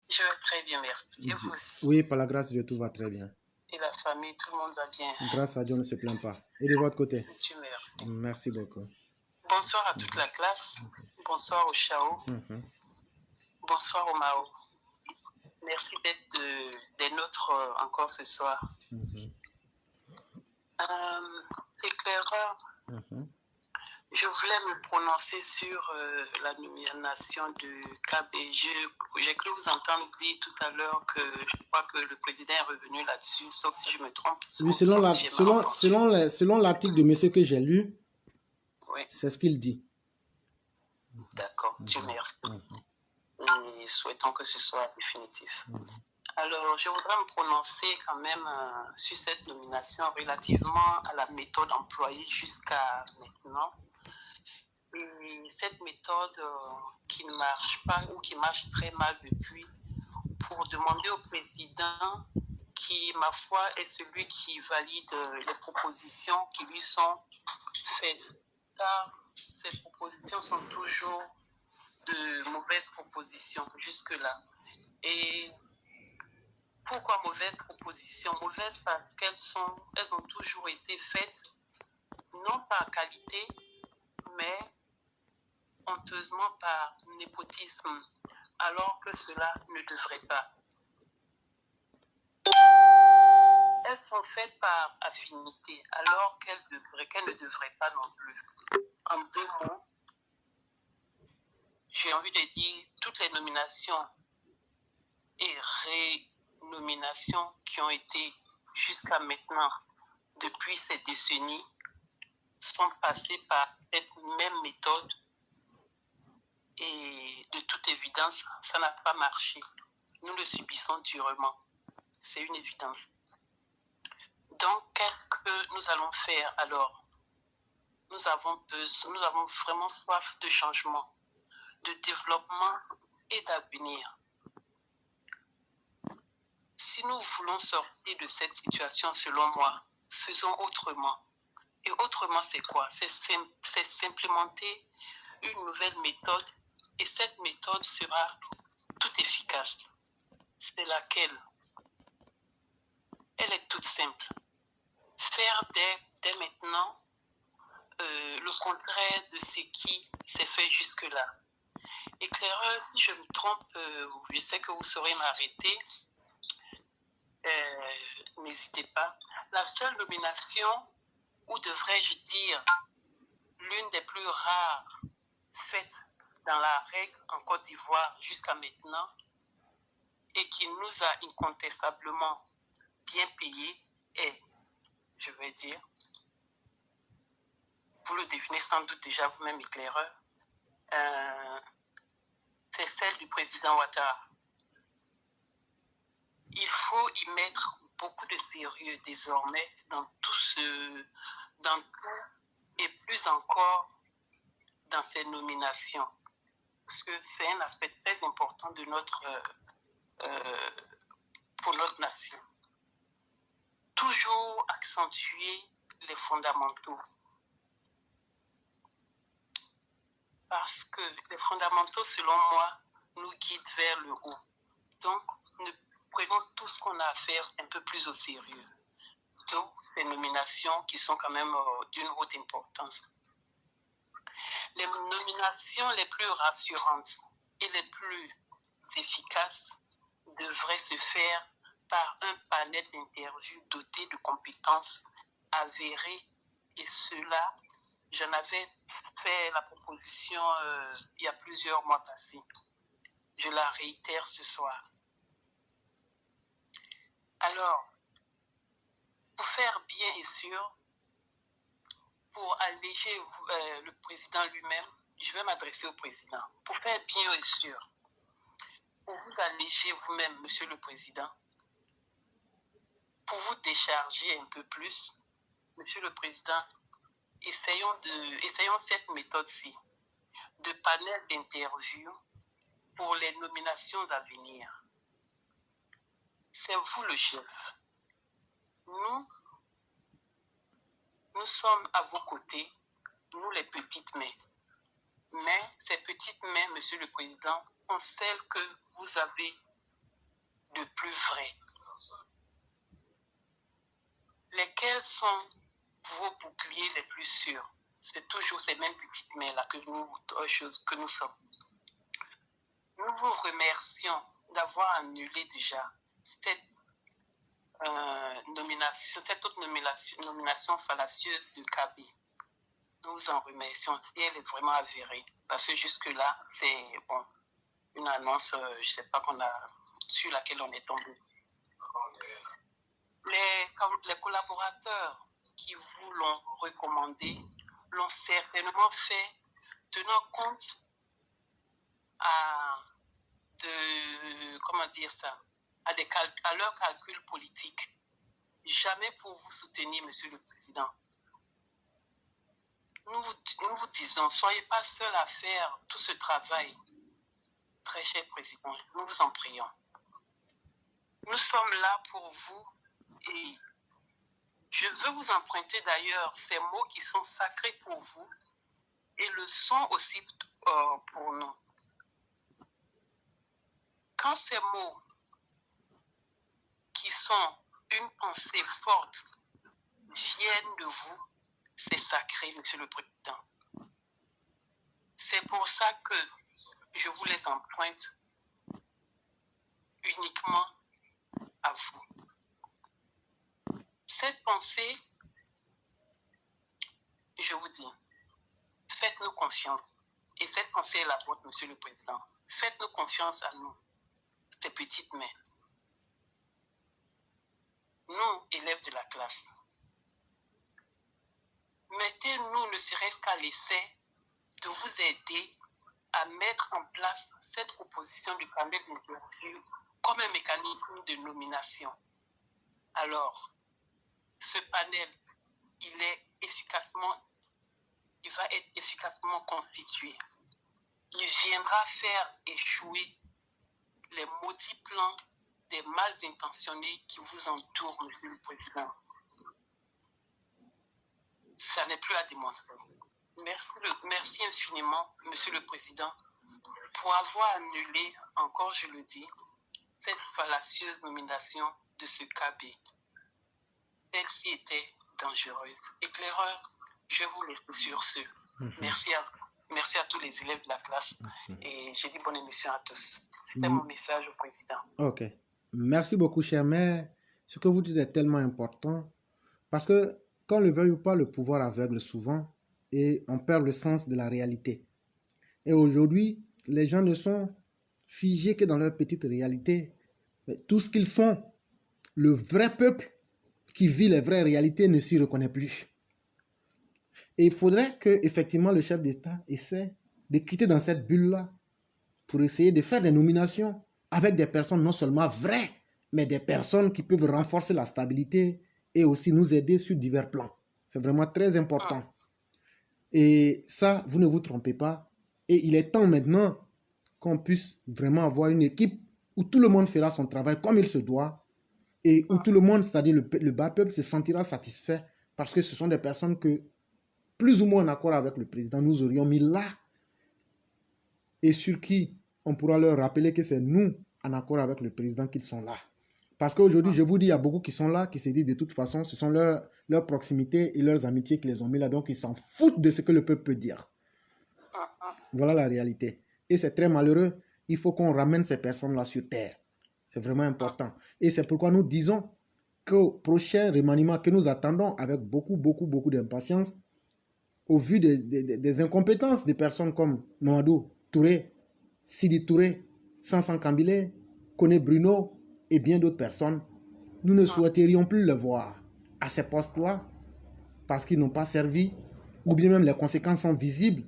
Je vais très bien, merci. Et vous aussi? Oui, par la grâce de Dieu, tout va très bien. Et la famille, tout le monde va bien? Grâce à Dieu, on ne se plaint pas. Et de votre côté? Dieu merci. Merci beaucoup. Bonsoir à toute la classe. Bonsoir au Chao. Bonsoir au Mao. Merci d'être des nôtres encore ce soir. Éclaireur, je voulais me prononcer sur la nomination de KB. J'ai cru vous entendre dire tout à l'heure que je crois que le président est revenu là-dessus, sauf si je me trompe. Oui, selon l'article de monsieur que j'ai lu, oui, c'est ce qu'il dit. D'accord, Dieu merci. Et souhaitons que ce soit définitif. Alors, je voudrais me prononcer quand même sur cette nomination relativement à la méthode employée jusqu'à maintenant. Et cette méthode qui ne marche pas ou qui marche très mal depuis, pour demander au président qui, ma foi, est celui qui valide les propositions qui lui sont faites. Car ces propositions sont toujours de mauvaises propositions jusque-là. Et pourquoi mauvaises propositions? Mauvaises parce qu'elles ont toujours été faites, non par qualité, mais honteusement par népotisme, alors que cela ne devrait pas. Elles sont faites par affinité, alors qu'elles ne devraient pas non plus. En deux mots, j'ai envie de dire toutes les nominations et rénominations qui ont été jusqu'à maintenant, depuis ces décennies, sont passées par cette même méthode et de toute évidence, ça n'a pas marché. Nous le subissons durement. C'est une évidence. Donc, qu'est-ce que nous allons faire alors? Nous avons vraiment soif de changement, de développement et d'avenir. Si nous voulons sortir de cette situation, selon moi, faisons autrement. Et autrement, c'est quoi? C'est s'implémenter une nouvelle méthode et cette méthode sera toute efficace. C'est laquelle? Elle est toute simple. Faire dès maintenant le contraire de ce qui s'est fait jusque-là. Éclaireur, si je me trompe, je sais que vous saurez m'arrêter. N'hésitez pas. La seule nomination, ou devrais-je dire, l'une des plus rares faites dans la règle en Côte d'Ivoire jusqu'à maintenant, et qui nous a incontestablement bien payé, est, je vais dire, vous le devinez sans doute déjà vous-même, éclaireur, c'est celle du président Ouattara. Il faut y mettre beaucoup de sérieux désormais dans tout et plus encore dans ces nominations. Parce que c'est un aspect très important de pour notre nation. Toujours accentuer les fondamentaux. Parce que les fondamentaux, selon moi, nous guident vers le haut. Donc, nous prenons tout ce qu'on a à faire un peu plus au sérieux. Donc, ces nominations qui sont quand même d'une haute importance. Les nominations les plus rassurantes et les plus efficaces devraient se faire par un panel d'interviews doté de compétences avérées. Et cela, j'en avais fait la proposition il y a plusieurs mois passés. Je la réitère ce soir. Alors, pour faire bien et sûr, pour alléger le président lui-même, je vais m'adresser au président. Pour faire bien et sûr, pour vous alléger vous-même, monsieur le président, pour vous décharger un peu plus, monsieur le président, essayons cette méthode-ci de panel d'interview pour les nominations d'avenir. C'est vous le chef. Nous sommes à vos côtés, nous les petites mains. Mais ces petites mains, monsieur le président, sont celles que vous avez de plus vrai? Lesquels sont vos boucliers les plus sûrs? C'est toujours ces mêmes petites mains-là que nous sommes. Nous vous remercions d'avoir annulé déjà cette autre nomination fallacieuse de Kaby. Nous vous en remercions si elle est vraiment avérée. Parce que jusque-là, c'est une annonce, je ne sais pas sur laquelle on est tombé. Les collaborateurs qui vous l'ont recommandé l'ont certainement fait tenant compte à leurs calculs politiques. Jamais pour vous soutenir, Monsieur le Président. Nous vous disons, soyez pas seul à faire tout ce travail. Très cher Président, nous vous en prions. Nous sommes là pour vous et je veux vous emprunter d'ailleurs ces mots qui sont sacrés pour vous et le sont aussi pour nous. Quand ces mots qui sont une pensée forte viennent de vous, c'est sacré, Monsieur le Président. C'est pour ça que je vous les emprunte uniquement à vous. Cette pensée, je vous dis, faites-nous confiance. Et cette pensée est la vôtre, Monsieur le Président. Faites-nous confiance à nous, ces petites mains. Nous, élèves de la classe. Mettez-nous ne serait-ce qu'à l'essai de vous aider à mettre en place cette proposition du panel d'ouverture comme un mécanisme de nomination. Alors, ce panel, il va être efficacement constitué. Il viendra faire échouer les maudits plans des mal intentionnés qui vous entourent, Monsieur le Président. Ça n'est plus à démontrer. Merci infiniment, Monsieur le Président, pour avoir annulé, encore je le dis, cette fallacieuse nomination de ce Kaby. Celle-ci était dangereuse. Éclaireur, je vous laisse sur ce. Merci à tous les élèves de la classe et j'ai dit bonne émission à tous. C'était mon message au Président. Ok. Merci beaucoup, chère mère. Ce que vous dites est tellement important parce que, qu'on le veuille ou pas, le pouvoir aveugle souvent et on perd le sens de la réalité. Et aujourd'hui, les gens ne sont figés que dans leur petite réalité. Mais tout ce qu'ils font, le vrai peuple qui vit les vraies réalités ne s'y reconnaît plus. Et il faudrait que, effectivement, le chef d'État essaie de quitter dans cette bulle-là pour essayer de faire des nominations avec des personnes non seulement vraies, mais des personnes qui peuvent renforcer la stabilité et aussi nous aider sur divers plans. C'est vraiment très important. Et ça, vous ne vous trompez pas. Et il est temps maintenant qu'on puisse vraiment avoir une équipe où tout le monde fera son travail comme il se doit et où tout le monde, c'est-à-dire le bas peuple, se sentira satisfait parce que ce sont des personnes que, plus ou moins en accord avec le président, nous aurions mis là et sur qui on pourra leur rappeler que c'est nous, en accord avec le président, qu'ils sont là. Parce qu'aujourd'hui, je vous dis, il y a beaucoup qui sont là, qui se disent de toute façon, ce sont leur proximité et leurs amitiés qui les ont mis là, donc ils s'en foutent de ce que le peuple peut dire. Voilà la réalité. Et c'est très malheureux. Il faut qu'on ramène ces personnes-là sur terre. C'est vraiment important. Et c'est pourquoi nous disons qu'au prochain remaniement que nous attendons avec beaucoup d'impatience, au vu des incompétences des personnes comme Noadou Touré, Sidi Touré, Sansan Kambile, Kone Bruno et bien d'autres personnes, nous ne souhaiterions plus les voir à ces postes-là parce qu'ils n'ont pas servi ou bien même les conséquences sont visibles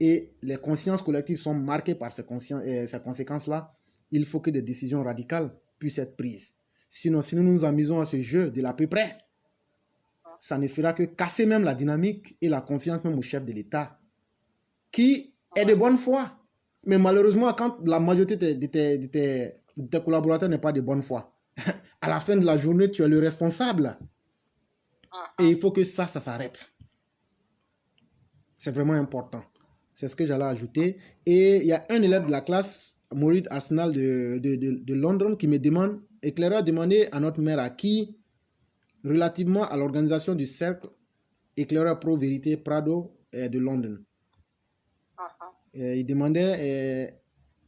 et les consciences collectives sont marquées par ces conséquences-là. Il faut que des décisions radicales puissent être prises. Sinon, si nous nous amusons à ce jeu de l'à peu près, ça ne fera que casser même la dynamique et la confiance même au chef de l'État, qui est de bonne foi. Mais malheureusement, quand la majorité de tes collaborateurs n'est pas de bonne foi, à la fin de la journée, tu es le responsable. Et il faut que ça s'arrête. C'est vraiment important. C'est ce que j'allais ajouter. Et il y a un élève de la classe, Maurice Arsenal de Londres, qui me demande Éclaireur demandait à notre mère Aki, relativement à l'organisation du cercle Éclaireur Pro Vérité Prado de Londres. Il demandait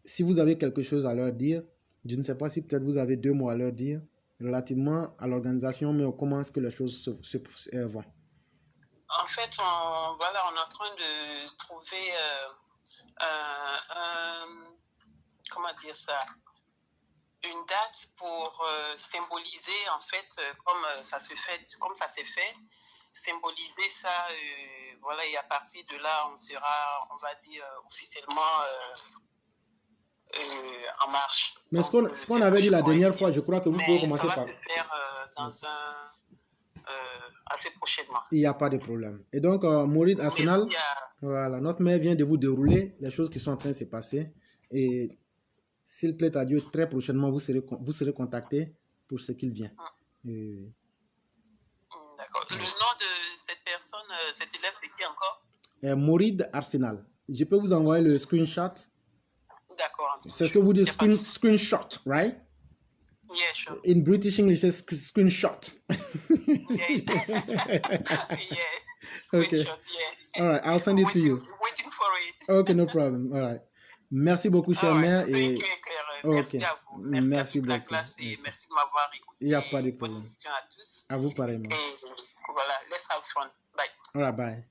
si vous avez quelque chose à leur dire. Je ne sais pas si peut-être vous avez 2 mots à leur dire relativement à l'organisation, mais comment est-ce que les choses se vont. En fait, on est en train de trouver comment dire ça, une date pour symboliser en fait comme ça s'est fait, symboliser ça, voilà, et à partir de là, on sera, on va dire, officiellement en marche. Mais ce qu'on avait dit la dernière fois, je crois que vous pouvez commencer par... Ça va se faire assez prochainement. Il n'y a pas de problème. Et donc, Maurice Arsenal, voilà, notre mère vient de vous dérouler les choses qui sont en train de se passer. Et s'il plaît à Dieu, très prochainement, vous serez contacté pour ce qu'il vient. D'accord. Le nom de cette personne, cet élève, c'est qui encore? Maurice Arsenal. Je peux vous envoyer le screenshot. D'accord. C'est ce que vous dites, screenshot, right? Yeah, sure. In British English, it's screenshot. Yeah. Okay. Yeah. All right, I'll send it to you. Waiting for it. Okay, no problem. All right. Merci beaucoup, chère mère. Et... Merci à vous. Merci beaucoup. Classe et merci de m'avoir écouté. Il n'y a pas de problème. Bonne émission à tous. À vous pareillement. Et voilà, let's have fun. Bye. All right, bye.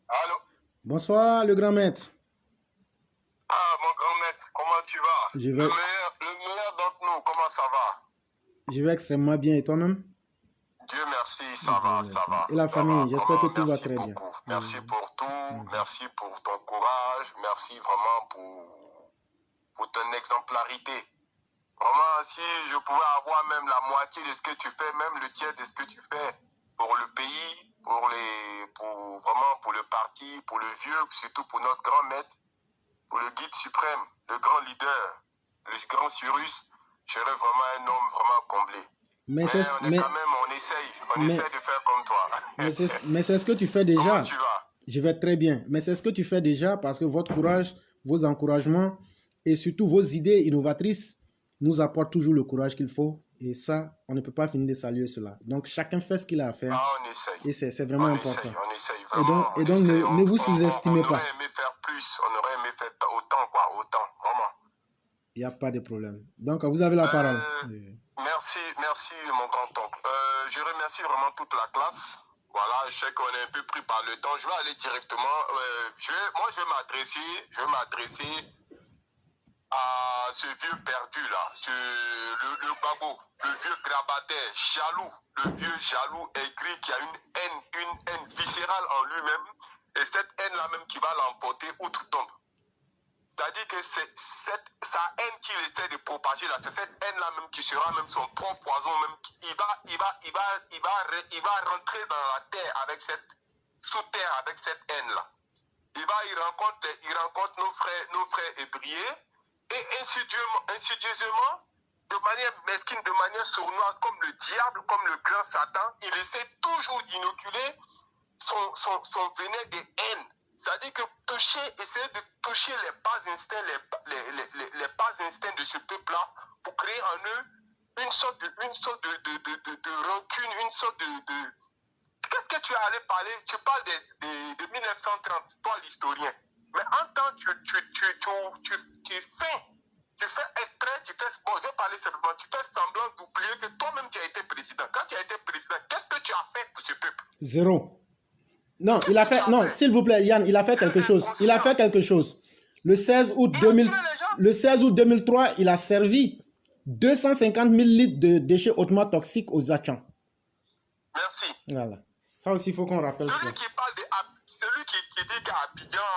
Allô? Bonsoir, le grand maître. Ah, mon grand maître, comment tu vas? Je vais... Le meilleur d'entre nous, comment ça va? Je vais extrêmement bien. Et toi-même? Dieu merci, ça va. Et la famille, j'espère que tout va très bien. Merci pour tout, merci pour ton courage, merci vraiment pour ton exemplarité. Vraiment, si je pouvais avoir même la moitié de ce que tu fais, même le tiers de ce que tu fais pour le pays, pour le parti, pour le vieux, surtout pour notre grand maître, pour le guide suprême, le grand leader, le grand Cyrus, je serais vraiment un homme vraiment comblé. Mais on essaye de faire comme toi. Mais c'est ce que tu fais déjà. Comment tu vas? Je vais très bien. Mais c'est ce que tu fais déjà parce que votre courage, vos encouragements et surtout vos idées innovatrices nous apportent toujours le courage qu'il faut. Et ça, on ne peut pas finir de saluer cela. Donc, chacun fait ce qu'il a à faire. Ah, on essaye. Et c'est vraiment important. On essaye vraiment. Et donc ne vous sous-estimez pas. On aurait aimé faire plus. On aurait aimé faire autant, vraiment. Il n'y a pas de problème. Donc, vous avez la parole. Merci, mon grand-oncle. Je remercie vraiment toute la classe. Voilà, je sais qu'on est un peu pris par le temps. Je vais aller directement. Je vais m'adresser à ce vieux perdu là, le babo, le vieux grabataire, jaloux, le vieux jaloux aigri qui a une haine viscérale en lui-même, et cette haine-là même qui va l'emporter outre-tombe. C'est-à-dire que c'est sa haine qu'il essaie de propager là, c'est cette haine-là même qui sera même son propre poison, même il va rentrer dans la terre avec sous terre avec cette haine-là. Il rencontre nos frères ébriés. Et insidieusement, de manière mesquine, de manière sournoise, comme le diable, comme le grand Satan, il essaie toujours d'inoculer son venin de haine. C'est-à-dire que essayer de toucher les bas instincts, les bas instincts de ce peuple-là, pour créer en eux une sorte de rancune, une sorte de... Qu'est-ce que tu es allé parler? Tu parles de 1930, toi l'historien. Mais en temps, tu fais exprès, bon, je vais parler simplement, tu fais semblant d'oublier que toi-même tu as été président. Quand tu as été président, qu'est-ce que tu as fait pour ce peuple? Zéro. Non, il a fait, non, s'il vous plaît, Yann, il a fait quelque chose. Il a fait quelque chose. Le 16 août 2003, il a servi 250 000 litres de déchets hautement toxiques aux Achans. Merci. Voilà. Ça aussi, il faut qu'on rappelle ça. Celui qui dit qu'à Abidjan,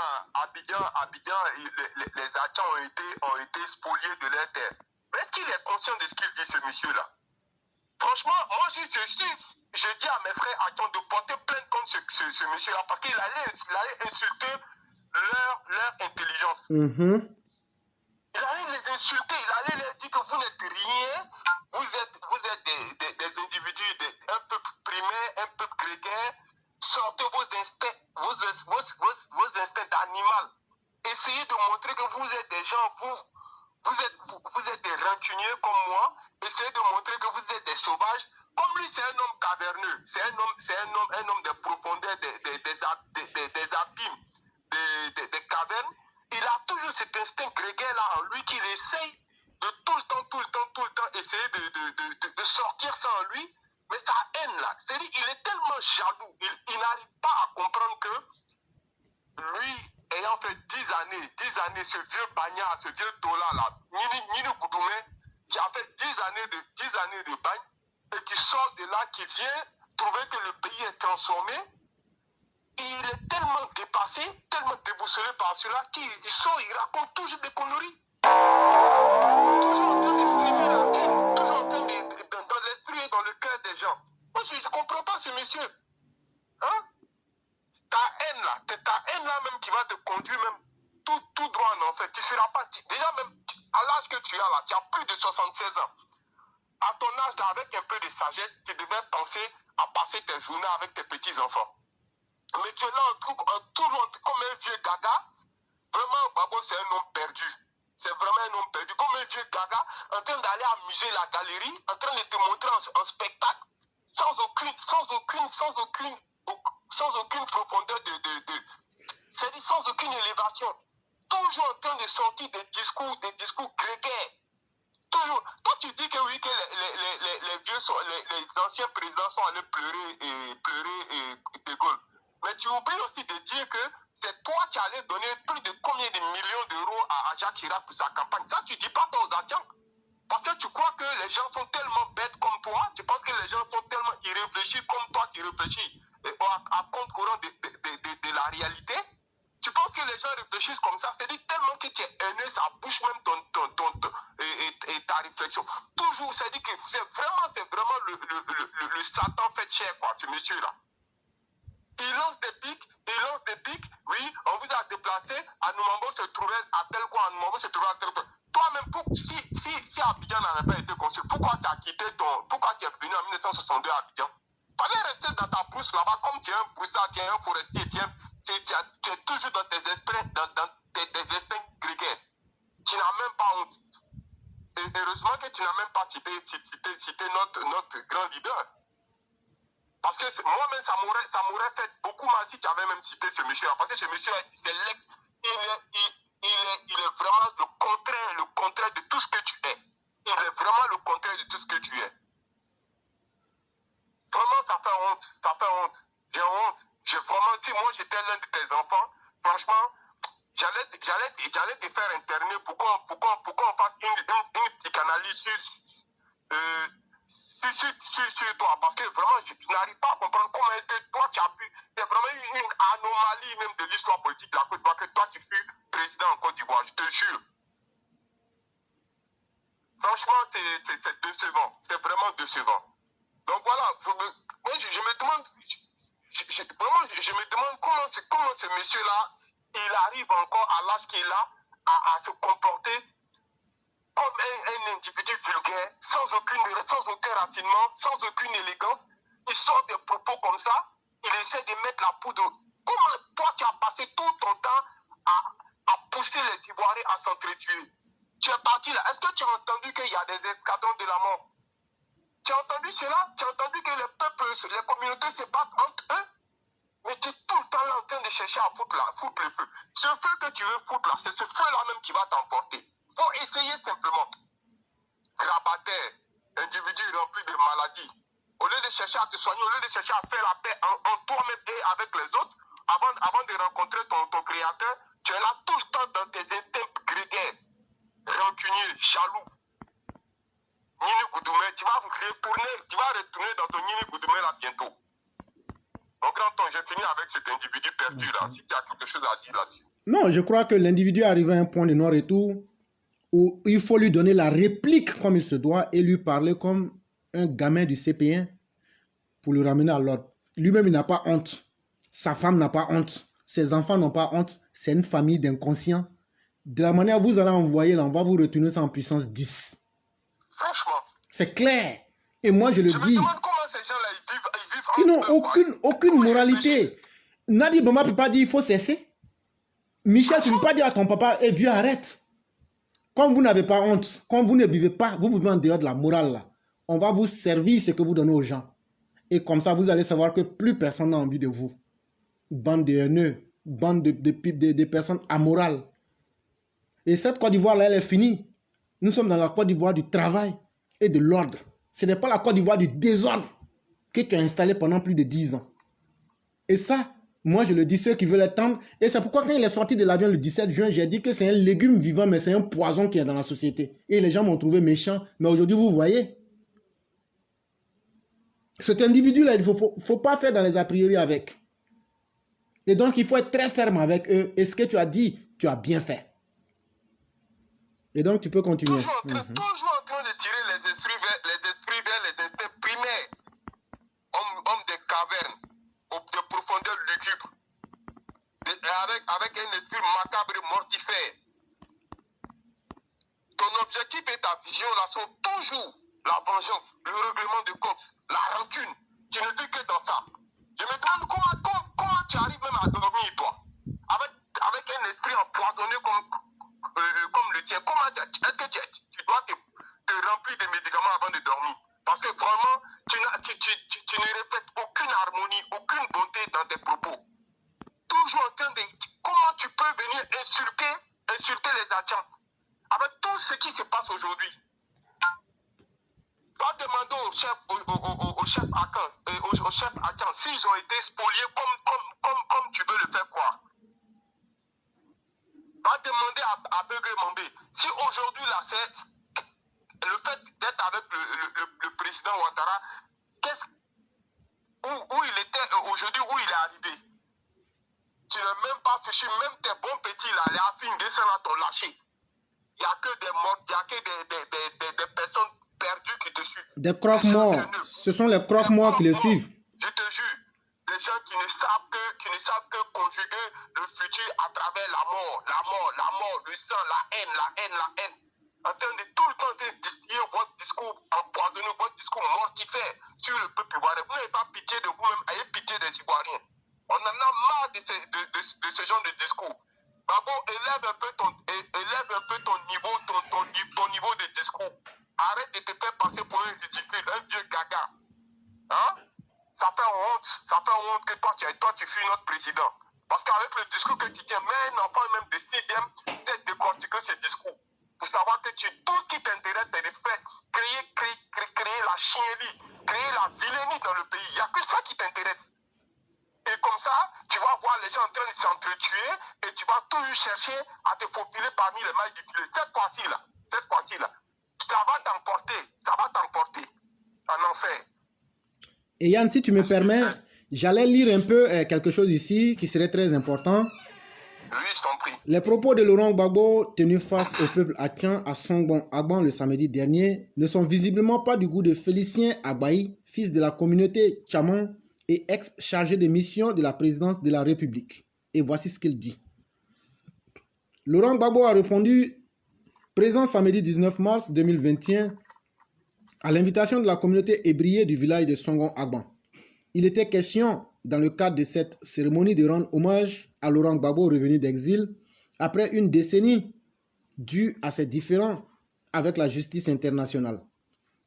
les Achans ont été spoliés de leur terre. Mais est-ce qu'il est conscient de ce qu'il dit, ce monsieur-là? Franchement, moi, je dis à mes frères Achans de porter plainte contre ce monsieur-là parce qu'il allait insulter leur intelligence. Il allait les insulter, il allait leur dire que vous n'êtes rien, rancuniers comme moi, essayez de montrer que vous êtes des sauvages. Comme lui, c'est un homme caverneux, c'est un homme des profondeurs, des abîmes, des cavernes. Il a toujours cet instinct grégaire-là en lui qu'il essaye de tout le temps, essayer de sortir ça en lui. Mais sa haine-là, c'est-à-dire il est tellement jaloux, il n'arrive pas à comprendre que lui, ayant fait 10 années, ce vieux bagnard, ce vieux tola-là, Nini Goudoumé, qui a fait 10 années de bagne, et qui sort de là, qui vient trouver que le pays est transformé, et il est tellement dépassé, tellement déboussolé par cela, qu'il sort, il raconte toujours des conneries. Toujours en train de semer la haine, toujours en train dans l'esprit et dans le cœur des gens. Moi, je ne comprends pas ce monsieur. Hein? Ta haine là même qui va te conduire même tout droit en enfer. Tu seras pas, déjà même à l'âge que tu as là, tu as plus de 76 ans. À ton âge là, avec un peu de sagesse, tu devais penser à passer tes journées avec tes petits-enfants. Mais tu es là toujours comme un vieux gaga. Vraiment, Babo, c'est un homme perdu. C'est vraiment un homme perdu. Comme un vieux gaga, en train d'aller amuser la galerie, en train de te montrer en spectacle, sans aucune profondeur c'est-à-dire sans aucune élévation. Toujours en train de sortir des discours grégaires. Toujours. Toi, tu dis que oui, que les anciens présidents sont allés pleurer De Gaulle. Mais tu oublies aussi de dire que c'est toi qui allais donner plus de combien de millions d'euros à Jacques Chirac pour sa campagne. Ça, tu dis pas ça aux Asiens. Parce que tu crois que les gens sont tellement bêtes comme toi, tu penses que les gens sont tellement irréfléchis comme toi qui réfléchis à compte courant de la réalité. Tu penses que les gens réfléchissent comme ça, c'est-à-dire tellement que tu es haineux, ça bouge même ta réflexion. Toujours, c'est-à-dire que c'est vraiment le Satan fait chair, quoi, ce monsieur-là. Il lance des pics, oui, on vous a déplacé, à Noumambo se trouvait à tel coin, à Noumambo se trouvait à tel coin. Toi-même, si Abidjan n'avait pas été construit, pourquoi tu as quitté pourquoi tu es venu en 1962 à Abidjan? Fallait rester dans ta brousse là-bas, comme tu es un broussard, tu es un forestier, tu es toujours dans tes esprits, dans tes esprits grégaires. Tu n'as même pas honte. Et heureusement que tu n'as même pas cité notre grand leader. Parce que moi-même, ça m'aurait fait beaucoup mal si tu avais même cité ce monsieur-là. Parce que ce monsieur-là, il est vraiment le contraire de tout ce que tu es. Il est vraiment le contraire de tout ce que tu es. Vraiment, ça fait honte. J'ai honte. Vraiment, si moi j'étais l'un de tes enfants, franchement, j'allais te faire interner pour qu'on fasse une psychanalyse sur toi, parce que vraiment je n'arrive pas à comprendre comment est-ce que toi tu as pu, c'est vraiment une anomalie même de l'histoire politique de la Côte d'Ivoire que toi tu fus président en Côte d'Ivoire, je te jure. Franchement c'est décevant, c'est vraiment décevant. Donc voilà, moi je me demande, je me demande comment ce monsieur-là, il arrive encore à l'âge qu'il a à se comporter comme un individu vulgaire, sans aucun raffinement, sans aucune élégance. Il sort des propos comme ça, il essaie de mettre la poudre. Comment toi tu as passé tout ton temps à pousser les Ivoiriens à s'entretuer? Tu es parti là, est-ce que tu as entendu qu'il y a des escadrons de la mort? Tu as entendu cela? Tu as entendu que les peuples, les communautés se battent entre eux? Mais tu es tout le temps là en train de chercher à foutre le feu. Ce feu que tu veux foutre là, c'est ce feu-là même qui va t'emporter. Il faut essayer simplement. Grabataire, individu rempli de maladies. Au lieu de chercher à te soigner, au lieu de chercher à faire la paix en toi-même et avec les autres, avant de rencontrer ton créateur, tu es là tout le temps dans tes instincts grégaires, rancunier, jaloux. Nini Goudoumé, tu vas retourner dans ton Nini Goudoumé là bientôt. Mon grand temps, j'ai fini avec cet individu perdu là, si tu as quelque chose à dire là-dessus. Non, je crois que l'individu est arrivé à un point de non-retour où il faut lui donner la réplique comme il se doit et lui parler comme un gamin du CP1 pour le ramener à l'ordre. Lui-même, il n'a pas honte. Sa femme n'a pas honte. Ses enfants n'ont pas honte. C'est une famille d'inconscients. De la manière dont vous allez envoyer là, on va vous retourner ça en puissance 10. Franchement. C'est clair. Et moi, je le dis. Je me demande comment ces gens-là, ils n'ont aucune moralité. Nadi Boma ne peut pas dire il faut cesser. Michel, tu ne peux pas dire à ton papa, vieux, arrête. Comme vous n'avez pas honte, comme vous ne vivez pas, vous vivez en dehors de la morale là, on va vous servir ce que vous donnez aux gens. Et comme ça, vous allez savoir que plus personne n'a envie de vous. Bande de haineux, bande de personnes amorales. Et cette Côte d'Ivoire là, elle est finie. Nous sommes dans la Côte d'Ivoire du travail et de l'ordre. Ce n'est pas la Côte d'Ivoire du désordre que tu as installé pendant plus de 10 ans. Et ça, moi je le dis, ceux qui veulent attendre. Et c'est pourquoi quand il est sorti de l'avion le 17 juin, j'ai dit que c'est un légume vivant, mais c'est un poison qui est dans la société. Et les gens m'ont trouvé méchant. Mais aujourd'hui, vous voyez, cet individu-là, il ne faut pas faire dans les a priori avec. Et donc, il faut être très ferme avec eux. Et ce que tu as dit, tu as bien fait. Et donc, tu peux continuer. Toujours en train de tirer les esprits vers les esprits primaires. Hommes des cavernes, de profondeur lugubre. Avec un esprit macabre et mortifère. Ton objectif et ta vision là sont toujours la vengeance, le règlement de compte, la rancune. Tu ne vis que dans ça. Je me demande comment tu arrives même à dormir, toi. Avec un esprit empoisonné comme le tien. Est-ce que tu dois te remplir de médicaments avant de dormir? Parce que vraiment, tu ne répètes aucune harmonie, aucune bonté dans tes propos. Toujours en train de... Comment tu peux venir insulter les agents avec tout ce qui se passe aujourd'hui? Va demander au chef Akan s'ils ont été spoliés comme tu veux le faire croire. Va demander à Begue Mambé si aujourd'hui là c'est le fait d'être avec le président Ouattara, où il était aujourd'hui, où il est arrivé. Tu n'as même pas fichu, même tes bons petits là, les affines de ça là t'ont lâché. Il n'y a que des morts, il n'y a que des personnes perdues qui te suivent. Des croque-morts. Ce sont les croque-morts qui les suivent. Je te jure, des gens qui ne savent que conjuguer le futur à travers la mort, le sang, la haine. En train de tout le temps de distiller votre discours empoisonné, votre discours mortifère sur le peuple ivoirien. Vous n'avez pas pitié de vous-même, ayez pitié des Ivoiriens. On en a marre de ce genre de discours. Babo, élève un peu ton niveau de discours. Arrête de te faire passer pour un ridicule, un vieux gaga. Hein? Ça fait honte que toi tu fuis notre président. Parce qu'avec le discours que tu tiens, même un enfant même de 6e, peut-être décortiquer ce discours. Pour savoir que tout ce qui t'intéresse, c'est de faire créer la chiennerie, créer la vilainie dans le pays. Il n'y a que ça qui t'intéresse. Et comme ça, tu vas voir les gens en train de s'entretuer et tu vas toujours chercher à te faufiler parmi les mailles du filet. Cette fois-ci là, ça va t'emporter en enfer. Et Yann, si tu me permets, j'allais lire un peu quelque chose ici qui serait très important. Oui, je t'en prie. Les propos de Laurent Gbagbo tenus face au peuple haïtien à Songbon Agban le samedi dernier ne sont visiblement pas du goût de Félicien Agbaï, fils de la communauté Tchamon et ex-chargé de mission de la présidence de la République. Et voici ce qu'il dit. Laurent Gbagbo a répondu, présent samedi 19 mars 2021, à l'invitation de la communauté ébriée du village de Songbon Agban. Il était question, dans le cadre de cette cérémonie, de rendre hommage à Laurent Gbagbo revenu d'exil après une décennie due à ses différends avec la justice internationale.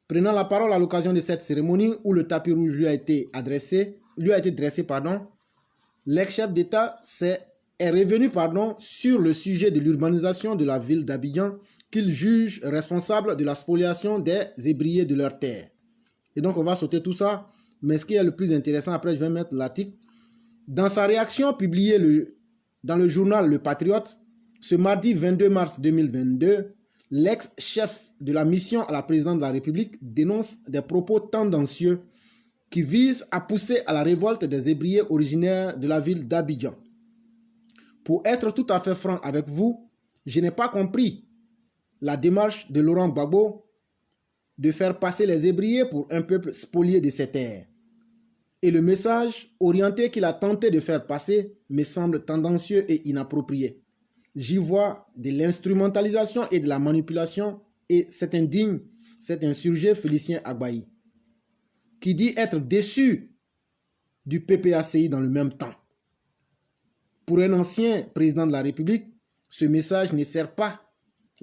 Prenant la parole à l'occasion de cette cérémonie où le tapis rouge lui a été dressé, l'ex-chef d'État est revenu sur le sujet de l'urbanisation de la ville d'Abidjan qu'il juge responsable de la spoliation des ébriers de leurs terres. Et donc on va sauter tout ça, mais ce qui est le plus intéressant, après je vais mettre l'article. Dans sa réaction publiée dans le journal Le Patriote, ce mardi 22 mars 2022, l'ex-chef de la mission à la présidence de la République dénonce des propos tendancieux qui visent à pousser à la révolte des ébriers originaires de la ville d'Abidjan. Pour être tout à fait franc avec vous, je n'ai pas compris la démarche de Laurent Gbagbo de faire passer les ébriers pour un peuple spolié de ses terres. Et le message orienté qu'il a tenté de faire passer me semble tendancieux et inapproprié. J'y vois de l'instrumentalisation et de la manipulation et c'est indigne, cet insurgé Félicien Agbaï, qui dit être déçu du PPACI dans le même temps. Pour un ancien président de la République, ce message ne sert pas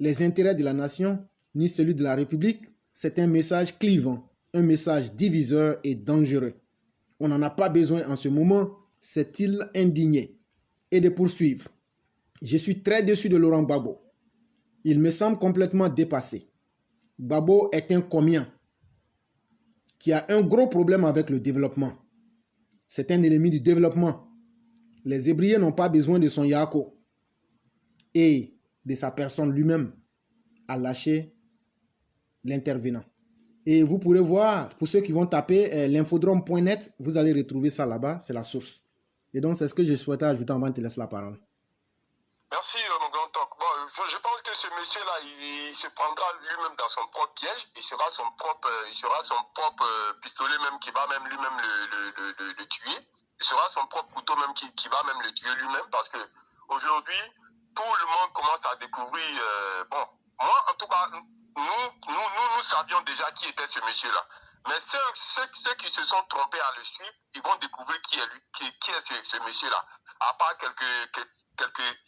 les intérêts de la nation, ni celui de la République. C'est un message clivant, un message diviseur et dangereux. On n'en a pas besoin en ce moment, s'est-il indigné. Et de poursuivre. Je suis très déçu de Laurent Gbagbo. Il me semble complètement dépassé. Gbagbo est un comien qui a un gros problème avec le développement. C'est un ennemi du développement. Les Hébriers n'ont pas besoin de son Yako et de sa personne lui-même à lâcher l'intervenant. Et vous pourrez voir, pour ceux qui vont taper l'infodrome.net, vous allez retrouver ça là-bas, c'est la source. Et donc, c'est ce que je souhaitais ajouter avant de te laisser la parole. Merci, mon grand talk. Bon, je pense que ce monsieur-là, il se prendra lui-même dans son propre piège. Il sera son propre pistolet même qui va même lui-même le tuer. Il sera son propre couteau même qui va même le tuer lui-même parce que aujourd'hui, tout le monde commence à découvrir. Bon, moi, en tout cas, nous savions déjà qui était ce monsieur-là. Mais ceux qui se sont trompés à le suivre, ils vont découvrir qui est ce monsieur-là. À part quelques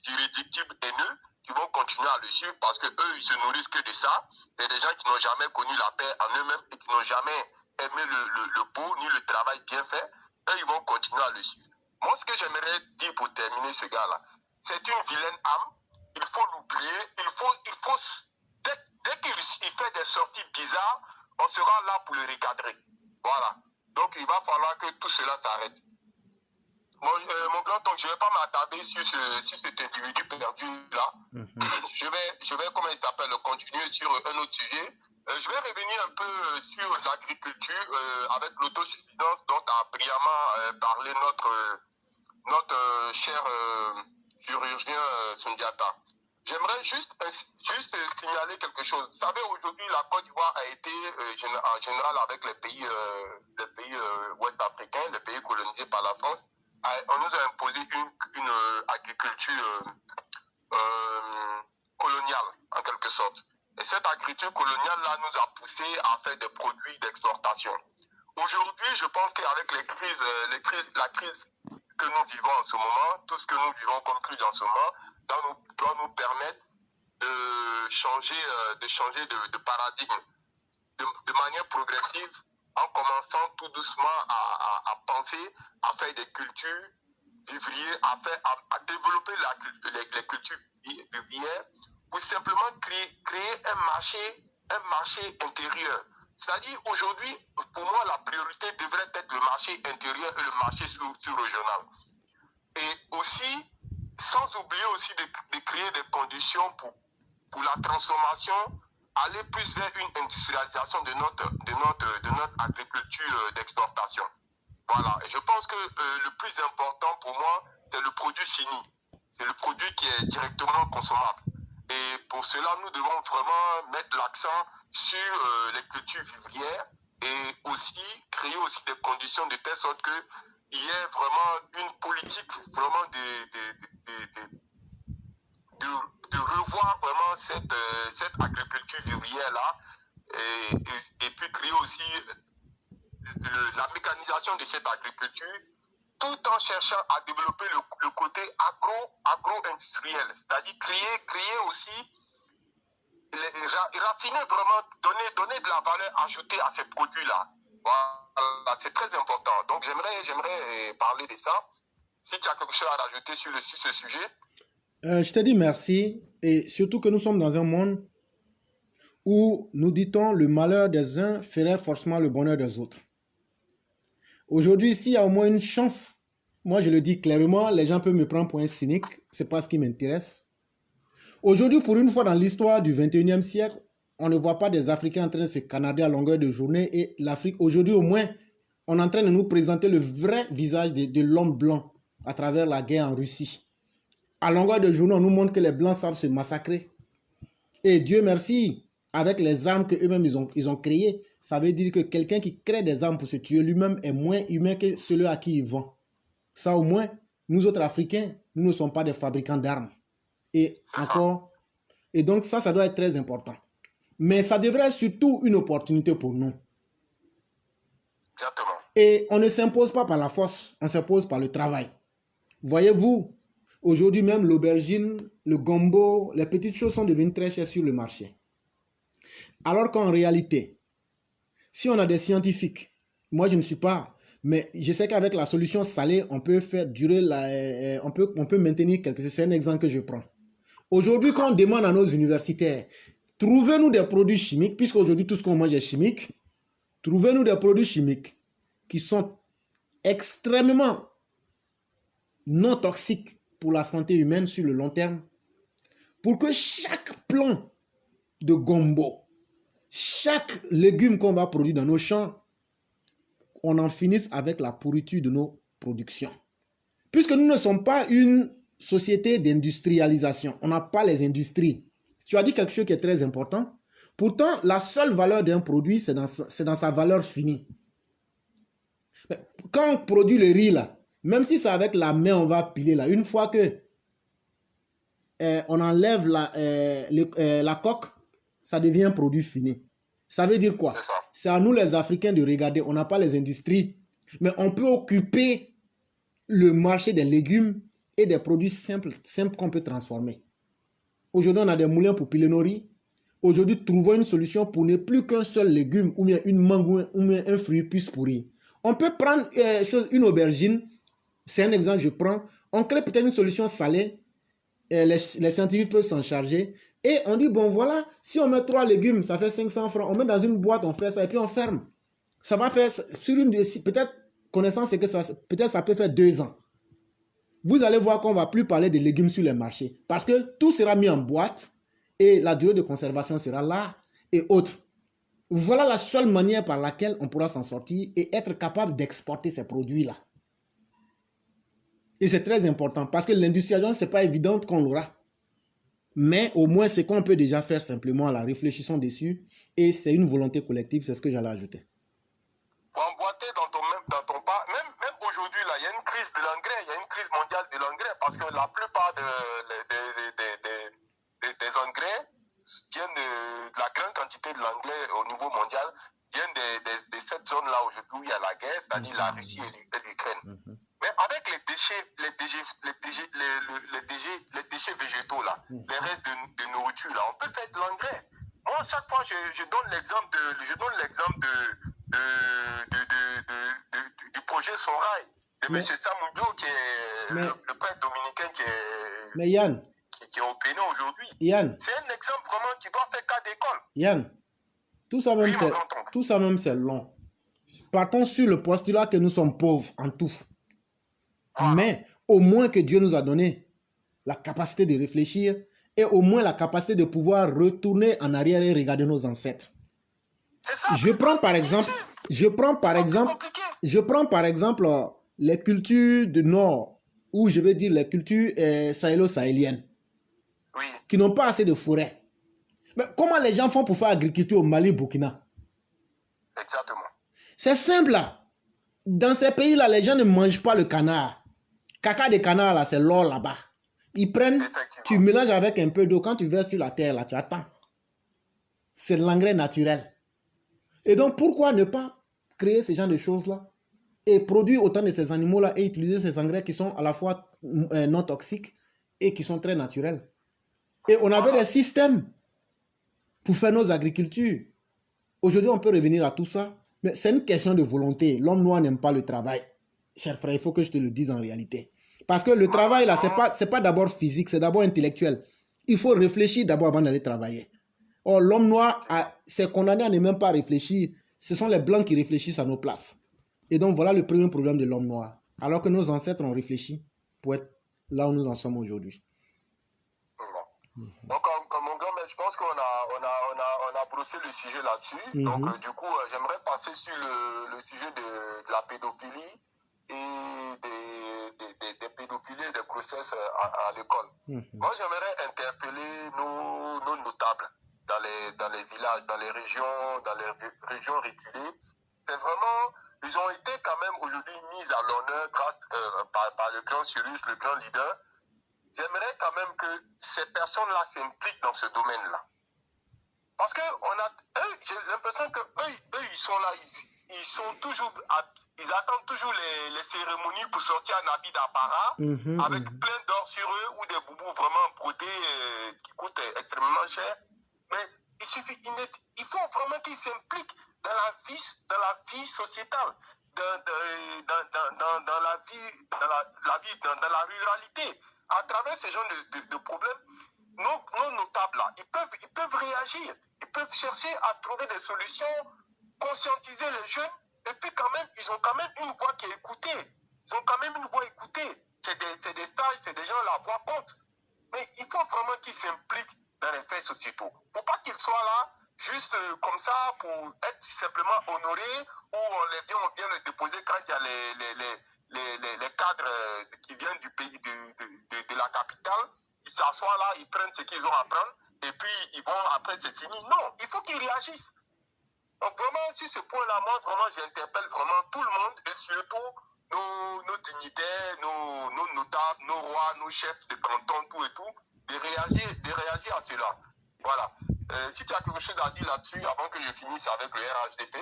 irréductibles haineux qui vont continuer à le suivre parce que eux ils se nourrissent que de ça. C'est des gens qui n'ont jamais connu la paix en eux-mêmes et qui n'ont jamais aimé le beau ni le travail bien fait. Eux ils vont continuer à le suivre. Moi ce que j'aimerais dire pour terminer ce gars-là, c'est une vilaine âme. Il faut l'oublier. Dès qu'il fait des sorties bizarres, on sera là pour le recadrer. Voilà. Donc il va falloir que tout cela s'arrête. Mon grand oncle, je ne vais pas m'attarder sur cet individu perdu là. Je vais, comment il s'appelle, continuer sur un autre sujet. Je vais revenir un peu sur l'agriculture avec l'autosuffisance dont a brillamment parlé notre cher chirurgien Sundiata. J'aimerais juste signaler quelque chose. Vous savez, aujourd'hui, la Côte d'Ivoire a été en général avec les pays ouest-africains, les pays colonisés par la France. On nous a imposé une agriculture coloniale, en quelque sorte. Et cette agriculture coloniale-là nous a poussé à faire des produits d'exportation. Aujourd'hui, je pense qu'avec la crise que nous vivons en ce moment, tout ce que nous vivons comme crise en ce moment, doit nous permettre de changer de paradigme de manière progressive, en commençant tout doucement à penser à faire des cultures vivrières, à développer les cultures vivrières pour simplement créer un marché intérieur. C'est-à-dire aujourd'hui, pour moi, la priorité devrait être le marché intérieur et le marché sous-régional. Et aussi, sans oublier aussi de créer des conditions pour la transformation, aller plus vers une industrialisation de notre agriculture d'exportation. Voilà. Et je pense que le plus important pour moi, c'est le produit fini. C'est le produit qui est directement consommable. Et pour cela, nous devons vraiment mettre l'accent sur les cultures vivrières et aussi créer aussi des conditions de telle sorte qu'il y ait vraiment une politique vraiment de revoir vraiment cette agriculture vivrière-là et puis créer aussi la mécanisation de cette agriculture tout en cherchant à développer le côté agro-industriel, c'est-à-dire créer aussi, raffiner vraiment, donner de la valeur ajoutée à ces produits-là. Voilà, c'est très important. Donc j'aimerais parler de ça. Si tu as quelque chose à rajouter sur ce sujet. Je te dis merci, et surtout que nous sommes dans un monde où, nous dit-on, le malheur des uns ferait forcément le bonheur des autres. Aujourd'hui, s'il y a au moins une chance, moi je le dis clairement, les gens peuvent me prendre pour un cynique, c'est pas ce qui m'intéresse. Aujourd'hui, pour une fois dans l'histoire du 21e siècle, on ne voit pas des Africains en train de se canarder à longueur de journée, et l'Afrique, aujourd'hui au moins, on est en train de nous présenter le vrai visage de l'homme blanc à travers la guerre en Russie. À longueur de journée, on nous montre que les Blancs savent se massacrer. Et Dieu merci, avec les armes qu'eux-mêmes ils ont créées, ça veut dire que quelqu'un qui crée des armes pour se tuer lui-même est moins humain que celui à qui il vend. Ça au moins, nous autres Africains, nous ne sommes pas des fabricants d'armes. Et encore, et donc ça doit être très important. Mais ça devrait être surtout une opportunité pour nous. Exactement. Et on ne s'impose pas par la force, on s'impose par le travail. Voyez-vous, Aujourd'hui, même l'aubergine, le gombo, les petites choses sont devenues très chères sur le marché. Alors qu'en réalité, si on a des scientifiques, moi je ne suis pas, mais je sais qu'avec la solution salée, on peut faire durer on peut maintenir quelque chose. C'est un exemple que je prends. Aujourd'hui, quand on demande à nos universitaires, trouvez-nous des produits chimiques, puisqu'aujourd'hui tout ce qu'on mange est chimique, trouvez-nous des produits chimiques qui sont extrêmement non toxiques pour la santé humaine sur le long terme, pour que chaque plant de gombo, chaque légume qu'on va produire dans nos champs, on en finisse avec la pourriture de nos productions. Puisque nous ne sommes pas une société d'industrialisation, on n'a pas les industries. Tu as dit quelque chose qui est très important. Pourtant, la seule valeur d'un produit, c'est dans sa valeur finie. Quand on produit le riz, là, même si c'est avec la main, on va piler, là, une fois que on enlève la coque, ça devient un produit fini. Ça veut dire quoi? C'est à nous les Africains de regarder. On n'a pas les industries, mais on peut occuper le marché des légumes et des produits simples qu'on peut transformer. Aujourd'hui, on a des moulins pour piler nos riz. Aujourd'hui, trouvons une solution pour ne plus qu'un seul légume ou bien une mangue ou bien un fruit puisse pourrir. On peut prendre une aubergine, c'est un exemple que je prends. On crée peut-être une solution salée. Les scientifiques peuvent s'en charger. Et on dit, bon voilà, si on met 3 légumes, ça fait 500 francs. On met dans une boîte, on fait ça et puis on ferme. Ça va faire, sur une peut-être, connaissance, c'est que peut-être ça peut faire 2 ans. Vous allez voir qu'on ne va plus parler de légumes sur les marchés. Parce que tout sera mis en boîte et la durée de conservation sera là et autres. Voilà la seule manière par laquelle on pourra s'en sortir et être capable d'exporter ces produits-là. Et c'est très important parce que l'industrialisation, ce n'est pas évident qu'on l'aura. Mais au moins, ce qu'on peut déjà faire simplement, là, réfléchissons dessus. Et c'est une volonté collective, c'est ce que j'allais ajouter. Pour emboîter dans ton pas, même aujourd'hui, là, il y a une crise de l'engrais, il y a une crise mondiale de l'engrais parce que la plupart des engrais viennent de la grande quantité de l'engrais au niveau mondial, viennent de cette zone-là aujourd'hui où il y a la guerre, c'est-à-dire la Russie et l'Ukraine. Mais avec les déchets végétaux, là, les restes de nourriture, là, on peut faire de l'engrais. Moi, chaque fois, je donne l'exemple du projet Sorail, de M. Samundio, qui est le prêtre dominicain qui est au Bénin aujourd'hui. Yann, c'est un exemple vraiment qui doit faire cas d'école. Yann, tout ça même c'est long. Partons sur le postulat que nous sommes pauvres en tout. Voilà. Mais au moins que Dieu nous a donné la capacité de réfléchir et au moins la capacité de pouvoir retourner en arrière et regarder nos ancêtres. Je prends par exemple les cultures du Nord, ou je veux dire les cultures sahélo-sahéliennes, oui, qui n'ont pas assez de forêt. Mais comment les gens font pour faire agriculture au Mali, Burkina? Exactement. C'est simple là. Dans ces pays-là, les gens ne mangent pas le canard. Caca de canard, là, c'est l'or là-bas. Ils prennent, tu mélanges avec un peu d'eau. Quand tu verses sur la terre, là, tu attends. C'est de l'engrais naturel. Et donc, pourquoi ne pas créer ce genre de choses-là et produire autant de ces animaux-là et utiliser ces engrais qui sont à la fois non toxiques et qui sont très naturels. Et on avait des systèmes pour faire nos agricultures. Aujourd'hui, on peut revenir à tout ça, mais c'est une question de volonté. L'homme noir n'aime pas le travail. Cher frère, il faut que je te le dise en réalité. Parce que le travail, là, c'est pas d'abord physique, c'est d'abord intellectuel. Il faut réfléchir d'abord avant d'aller travailler. Or, l'homme noir s'est condamné à ne même pas réfléchir. Ce sont les blancs qui réfléchissent à nos places. Et donc, voilà le premier problème de l'homme noir. Alors que nos ancêtres ont réfléchi pour être là où nous en sommes aujourd'hui. Donc, mon grand maître, je pense qu'on a brossé le sujet là-dessus. Donc, du coup, j'aimerais passer sur le sujet de la pédophilie et des pédophilies et des grossesses à l'école. Moi, j'aimerais interpeller nos notables dans les villages, dans les régions reculées. C'est vraiment, ils ont été quand même aujourd'hui mis à l'honneur grâce par le grand Cyrus, le grand leader. J'aimerais quand même que ces personnes-là s'impliquent dans ce domaine-là. Parce que j'ai l'impression que eux, ils sont là, ils attendent toujours les cérémonies pour sortir en habit d'apparat avec plein d'or sur eux ou des boubous vraiment brodés qui coûtent extrêmement cher. Mais il faut vraiment qu'ils s'impliquent dans la vie sociétale, dans la ruralité. À travers ce genre de problèmes, nos notables là, ils peuvent réagir, ils peuvent chercher à trouver des solutions, conscientiser les jeunes, et puis quand même, ils ont quand même une voix qui est écoutée. Ils ont quand même une voix écoutée. C'est des sages, c'est des gens, la voix compte. Mais il faut vraiment qu'ils s'impliquent dans les faits sociétaux. Faut pas qu'ils soient là, juste comme ça, pour être simplement honorés, ou on vient les déposer quand il y a les cadres qui viennent du pays, de la capitale. Ils s'assoient là, ils prennent ce qu'ils ont à prendre, et puis ils vont, après c'est fini. Non, il faut qu'ils réagissent. Donc vraiment, sur ce point-là, moi, vraiment, j'interpelle vraiment tout le monde, et surtout nos dignitaires, nos notables, nos rois, nos chefs de canton, tout et tout, de réagir à cela. Voilà. Si tu as quelque chose à dire là-dessus, avant que je finisse avec le RHDP.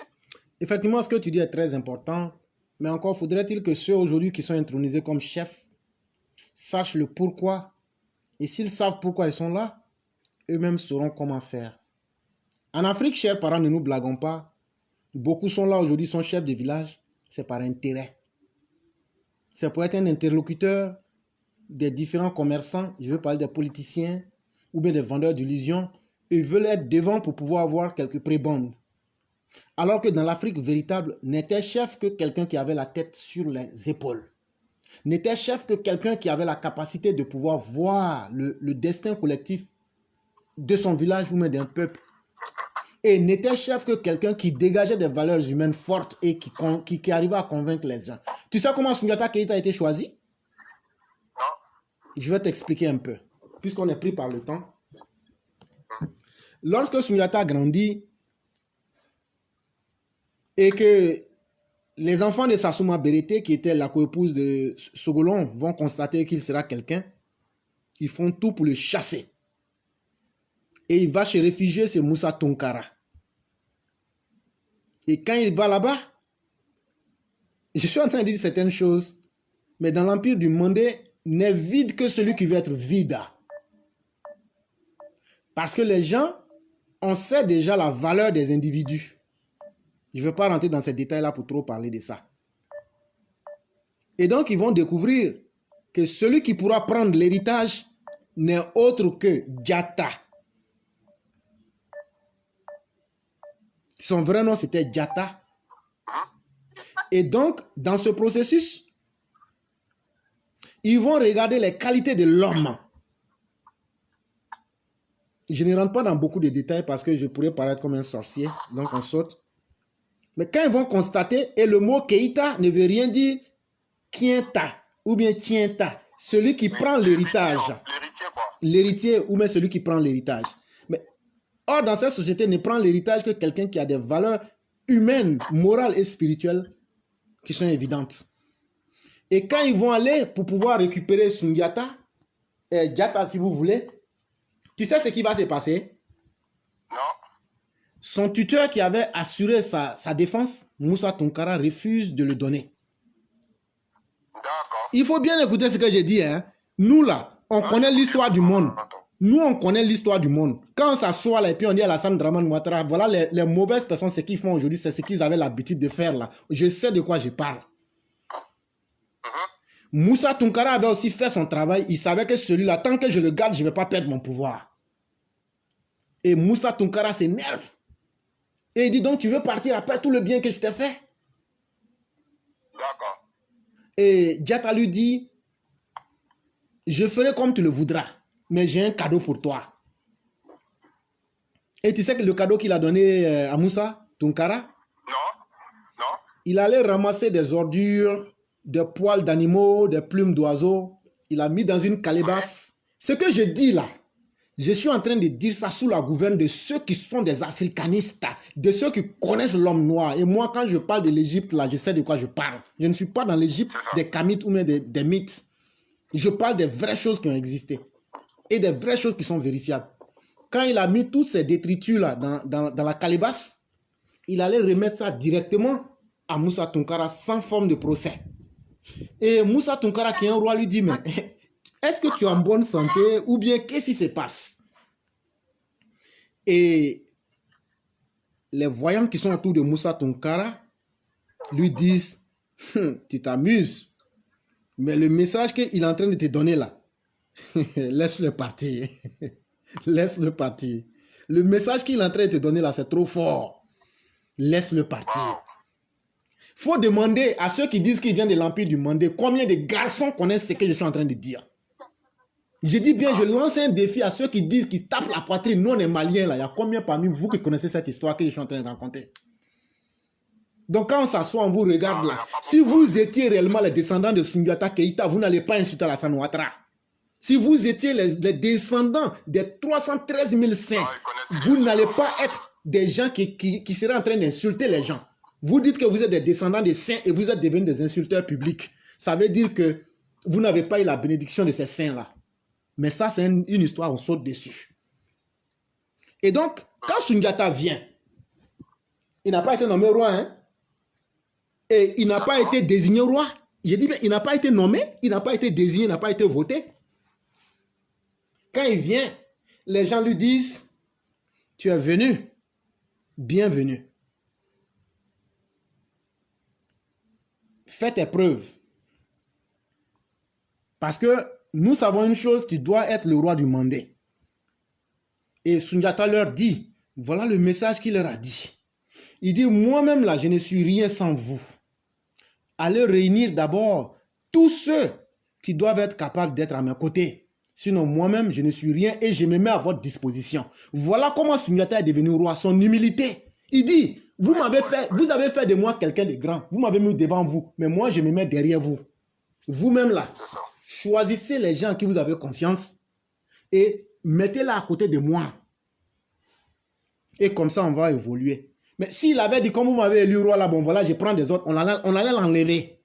Effectivement, ce que tu dis est très important, mais encore faudrait-il que ceux aujourd'hui qui sont intronisés comme chefs sachent le pourquoi. Et s'ils savent pourquoi ils sont là, eux-mêmes sauront comment faire. En Afrique, chers parents, ne nous blaguons pas. Beaucoup sont là aujourd'hui, sont chefs de village. C'est par intérêt. C'est pour être un interlocuteur des différents commerçants. Je veux parler des politiciens ou bien des vendeurs d'illusions. Ils veulent être devant pour pouvoir avoir quelques prébendes. Alors que dans l'Afrique véritable, n'était chef que quelqu'un qui avait la tête sur les épaules. N'était chef que quelqu'un qui avait la capacité de pouvoir voir le destin collectif de son village ou même d'un peuple. Et n'était chef que quelqu'un qui dégageait des valeurs humaines fortes et qui arrivait à convaincre les gens. Tu sais comment Soundiata Keïta a été choisi? Je vais t'expliquer un peu, puisqu'on est pris par le temps. Lorsque Soundiata grandit et que les enfants de Sassouma Berete, qui était la coépouse de Sogolon, vont constater qu'il sera quelqu'un, ils font tout pour le chasser. Et il va se réfugier chez Moussa Tonkara. Et quand il va là-bas, je suis en train de dire certaines choses, mais dans l'empire du Mandé, n'est vide que celui qui veut être vide. Parce que les gens, on sait déjà la valeur des individus. Je ne veux pas rentrer dans ces détails-là pour trop parler de ça. Et donc, ils vont découvrir que celui qui pourra prendre l'héritage n'est autre que Diatta. Son vrai nom, c'était Diatta. Et donc, dans ce processus, ils vont regarder les qualités de l'homme. Je ne rentre pas dans beaucoup de détails parce que je pourrais paraître comme un sorcier, donc on saute. Mais quand ils vont constater, et le mot Keïta ne veut rien dire Kienta ou bien Tienta, celui qui prend l'héritage. L'héritier ou même celui qui prend l'héritage. Mais or, dans cette société, ne prend l'héritage que quelqu'un qui a des valeurs humaines, morales et spirituelles qui sont évidentes. Et quand ils vont aller pour pouvoir récupérer Soundiata, Diatta si vous voulez, tu sais ce qui va se passer? Non. Son tuteur qui avait assuré sa défense, Moussa Tonkara, refuse de le donner. D'accord. Il faut bien écouter ce que j'ai dit. Hein. Nous là, on connaît l'histoire du monde. Nous, on connaît l'histoire du monde. Quand on s'assoit là et puis on dit à Alassane Dramane Ouattara, voilà les mauvaises personnes, ce qu'ils font aujourd'hui, c'est ce qu'ils avaient l'habitude de faire là. Je sais de quoi je parle. Moussa Tonkara avait aussi fait son travail. Il savait que celui-là, tant que je le garde, je ne vais pas perdre mon pouvoir. Et Moussa Tonkara s'énerve. Et il dit donc, tu veux partir après tout le bien que je t'ai fait? D'accord. Et Diatta lui dit, je ferai comme tu le voudras, mais j'ai un cadeau pour toi. Et tu sais que le cadeau qu'il a donné à Moussa Tonkara? Non. Il allait ramasser des ordures, des poils d'animaux, des plumes d'oiseaux. Il a mis dans une calebasse. Ce que je dis là, je suis en train de dire ça sous la gouverne de ceux qui sont des africanistes, de ceux qui connaissent l'homme noir. Et moi, quand je parle de l'Égypte, là, je sais de quoi je parle. Je ne suis pas dans l'Égypte des kamites ou même des mythes. Je parle des vraies choses qui ont existé et des vraies choses qui sont vérifiables. Quand il a mis tous ces détritus là dans la calebasse, il allait remettre ça directement à Moussa Tounkara sans forme de procès. Et Moussa Tounkara, qui est un roi, lui dit, mais est-ce que tu es en bonne santé ou bien qu'est-ce qui se passe? Et les voyants qui sont autour de Moussa Tounkara lui disent, tu t'amuses, mais le message qu'il est en train de te donner là, laisse-le partir. Laisse-le partir. Le message qu'il est en train de te donner là, c'est trop fort. Laisse-le partir. Faut demander à ceux qui disent qu'ils viennent de l'Empire du Mandé combien de garçons connaissent ce que je suis en train de dire. Je dis bien, je lance un défi à ceux qui disent qu'ils tapent la poitrine. Nous, on est Maliens là. Il y a combien parmi vous qui connaissez cette histoire que je suis en train de raconter? Donc quand on s'assoit, on vous regarde là. Si vous étiez réellement les descendants de Soundiata Keïta, vous n'allez pas insulter Alassane Ouattara. Si vous étiez les descendants des 313 000 saints, vous n'allez pas être des gens qui seraient en train d'insulter les gens. Vous dites que vous êtes des descendants des saints et vous êtes devenus des insulteurs publics. Ça veut dire que vous n'avez pas eu la bénédiction de ces saints-là. Mais ça, c'est une histoire, on saute dessus. Et donc, quand Soundiata vient, il n'a pas été nommé roi, hein? Et il n'a pas été désigné roi. J'ai dit, il n'a pas été nommé, il n'a pas été désigné, il n'a pas été voté. Quand il vient, les gens lui disent, tu es venu, bienvenue. Fais tes preuves. Parce que nous savons une chose, tu dois être le roi du Mandé. Et Soundiata leur dit, voilà le message qu'il leur a dit. Il dit, moi-même là, je ne suis rien sans vous. Allez réunir d'abord tous ceux qui doivent être capables d'être à mes côtés. Sinon, moi-même, je ne suis rien et je me mets à votre disposition. Voilà comment Soundiata est devenu roi, son humilité. Il dit, vous avez fait de moi quelqu'un de grand. Vous m'avez mis devant vous, mais moi, je me mets derrière vous. Vous-même là, choisissez les gens qui vous avez confiance et mettez-les à côté de moi. Et comme ça, on va évoluer. Mais s'il avait dit, comme vous m'avez élu roi là, bon voilà, je prends des autres, on allait l'enlever.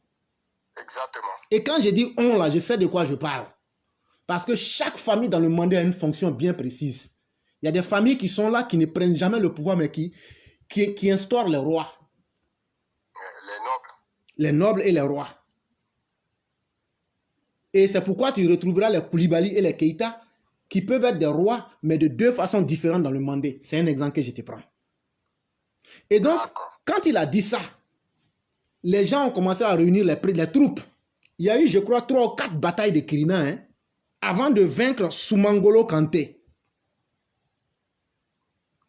Exactement. Et quand je dis on là, je sais de quoi je parle. Parce que chaque famille dans le Mandé a une fonction bien précise. Il y a des familles qui sont là, qui ne prennent jamais le pouvoir, mais qui instaurent les rois. Les nobles. Les nobles et les rois. Et c'est pourquoi tu retrouveras les Koulibaly et les Keïta qui peuvent être des rois, mais de deux façons différentes dans le Mandé. C'est un exemple que je te prends. Et donc, quand il a dit ça, les gens ont commencé à réunir les troupes. Il y a eu, je crois, 3 ou 4 batailles de Kirina, hein, avant de vaincre Soumangolo Kanté.